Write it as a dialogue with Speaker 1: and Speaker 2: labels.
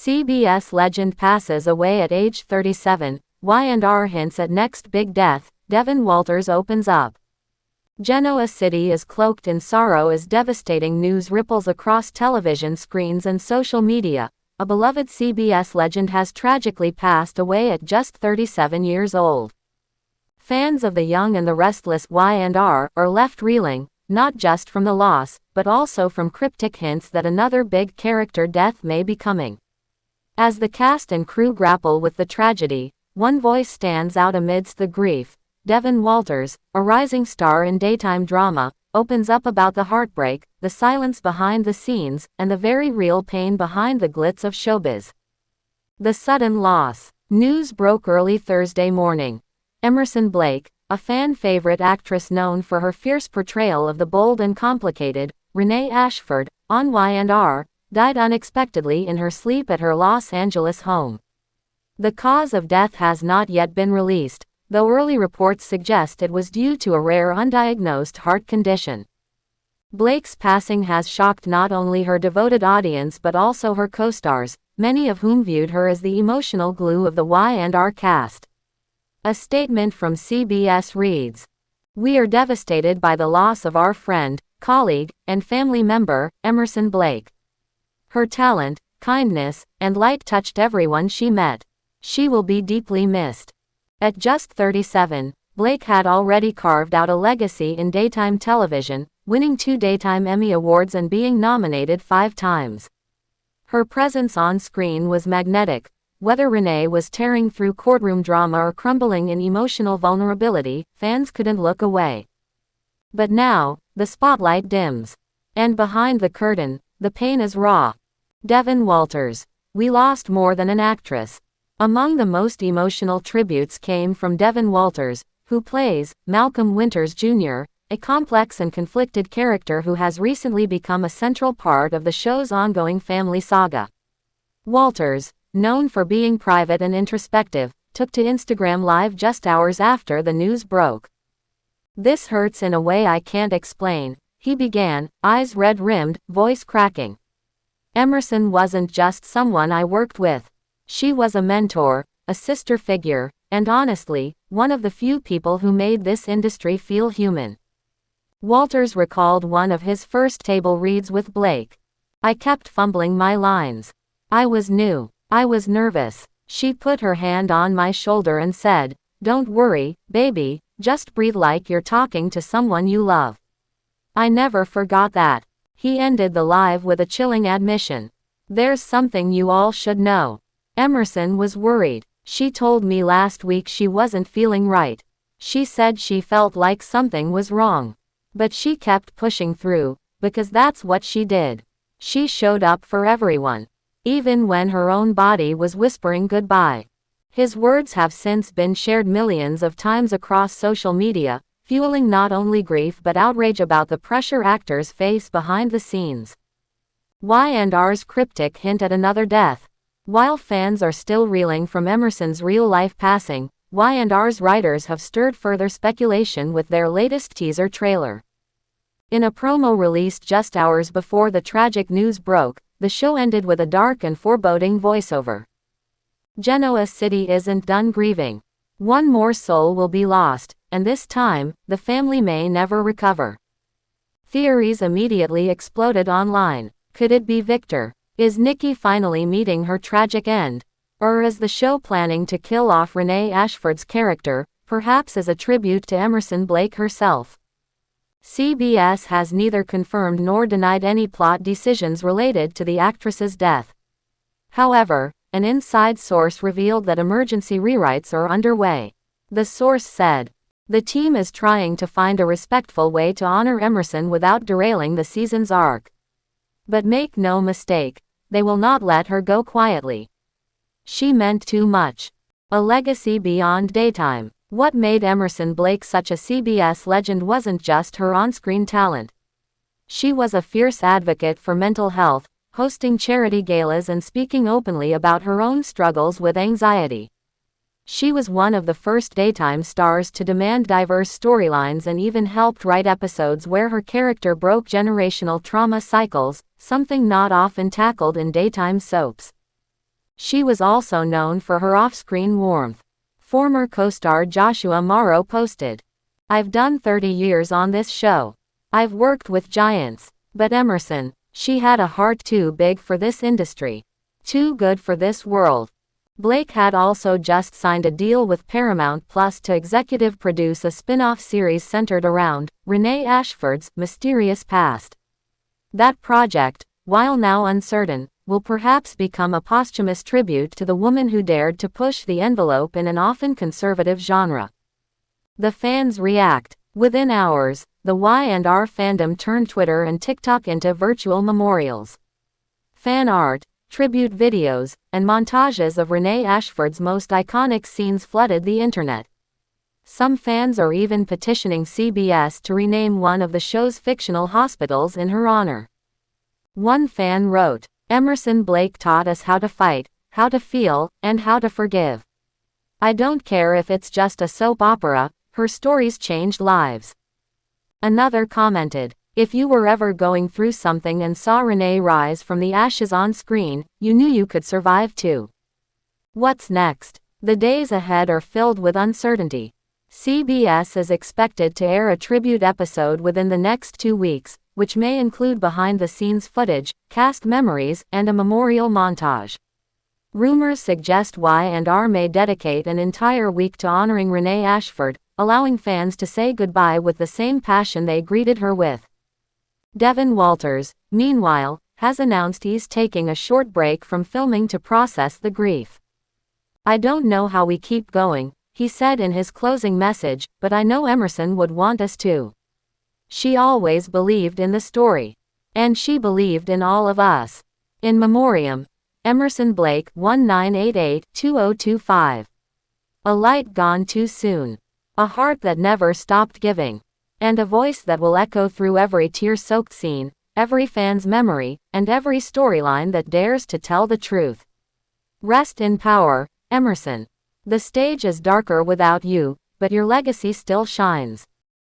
Speaker 1: CBS legend passes away at age 37, Y&R hints at next big death, Devon Walters opens up. Genoa City is cloaked in sorrow as devastating news ripples across television screens and social media. A beloved CBS legend has tragically passed away at just 37 years old. Fans of The Young and the Restless Y&R are left reeling, not just from the loss, but also from cryptic hints that another big character death may be coming. As the cast and crew grapple with the tragedy, one voice stands out amidst the grief. Devon Walters, a rising star in daytime drama, opens up about the heartbreak, the silence behind the scenes, and the very real pain behind the glitz of showbiz. The sudden loss. News broke early Thursday morning. Emerson Blake, a fan favorite actress known for her fierce portrayal of the bold and complicated Renee Ashford on Y&R, died unexpectedly in her sleep at her Los Angeles home. The cause of death has not yet been released, though early reports suggest it was due to a rare undiagnosed heart condition. Blake's passing has shocked not only her devoted audience but also her co-stars, many of whom viewed her as the emotional glue of the Y&R cast. A statement from CBS reads, "We are devastated by the loss of our friend, colleague, and family member, Emerson Blake. Her talent, kindness, and light touched everyone she met. She will be deeply missed." At just 37, Blake had already carved out a legacy in daytime television, winning 2 Daytime Emmy Awards and being nominated 5 times. Her presence on screen was magnetic. Whether Renee was tearing through courtroom drama or crumbling in emotional vulnerability, fans couldn't look away. But now, the spotlight dims. And behind the curtain, the pain is raw. Devon Walters. We lost more than an actress. Among the most emotional tributes came from Devon Walters, who plays Malcolm Winters Jr., a complex and conflicted character who has recently become a central part of the show's ongoing family saga. Walters, known for being private and introspective, took to Instagram Live just hours after the news broke. "This hurts in a way I can't explain," he began, eyes red-rimmed, voice cracking. "Emerson wasn't just someone I worked with. She was a mentor, a sister figure, and honestly, one of the few people who made this industry feel human." Walters recalled one of his first table reads with Blake. "I kept fumbling my lines. I was new. I was nervous. She put her hand on my shoulder and said, 'Don't worry, baby, just breathe like you're talking to someone you love.' I never forgot that." He ended the live with a chilling admission. "There's something you all should know. Emerson was worried. She told me last week she wasn't feeling right. She said she felt like something was wrong. But she kept pushing through, because that's what she did. She showed up for everyone, even when her own body was whispering goodbye." His words have since been shared millions of times across social media, fueling not only grief but outrage about the pressure actors face behind the scenes. Y&R's cryptic hint at another death. While fans are still reeling from Emerson's real-life passing, Y&R's writers have stirred further speculation with their latest teaser trailer. In a promo released just hours before the tragic news broke, the show ended with a dark and foreboding voiceover. "Genoa City isn't done grieving. One more soul will be lost, and this time, the family may never recover." Theories immediately exploded online. Could it be Victor? Is Nikki finally meeting her tragic end? Or is the show planning to kill off Renee Ashford's character, perhaps as a tribute to Emerson Blake herself? CBS has neither confirmed nor denied any plot decisions related to the actress's death. However, an inside source revealed that emergency rewrites are underway. The source said, "The team is trying to find a respectful way to honor Emerson without derailing the season's arc. But make no mistake, they will not let her go quietly. She meant too much. A legacy beyond daytime." What made Emerson Blake such a CBS legend wasn't just her on-screen talent. She was a fierce advocate for mental health, hosting charity galas and speaking openly about her own struggles with anxiety. She was one of the first daytime stars to demand diverse storylines and even helped write episodes where her character broke generational trauma cycles, something not often tackled in daytime soaps. She was also known for her off-screen warmth. Former co-star Joshua Morrow posted, "I've done 30 years on this show. I've worked with giants. But Emerson, she had a heart too big for this industry. Too good for this world." Blake had also just signed a deal with Paramount Plus to executive produce a spin-off series centered around Renee Ashford's mysterious past. That project, while now uncertain, will perhaps become a posthumous tribute to the woman who dared to push the envelope in an often conservative genre. The fans react. Within hours, the Y&R fandom turned Twitter and TikTok into virtual memorials. Fan art, tribute videos, and montages of Renee Ashford's most iconic scenes flooded the internet. Some fans are even petitioning CBS to rename one of the show's fictional hospitals in her honor. One fan wrote, "Emerson Blake taught us how to fight, how to feel, and how to forgive. I don't care if it's just a soap opera, her stories changed lives." Another commented, "If you were ever going through something and saw Renee rise from the ashes on screen, you knew you could survive too." What's next? The days ahead are filled with uncertainty. CBS is expected to air a tribute episode within the next 2 weeks, which may include behind-the-scenes footage, cast memories, and a memorial montage. Rumors suggest Y&R may dedicate an entire week to honoring Renee Ashford, allowing fans to say goodbye with the same passion they greeted her with. Devon Walters, meanwhile, has announced he's taking a short break from filming to process the grief. "I don't know how we keep going," he said in his closing message, "but I know Emerson would want us to. She always believed in the story. And she believed in all of us. In memoriam, Emerson Blake 1988-2025. A light gone too soon. A heart that never stopped giving. And a voice that will echo through every tear-soaked scene, every fan's memory, and every storyline that dares to tell the truth. Rest in power, Emerson. The stage is darker without you, but your legacy still shines."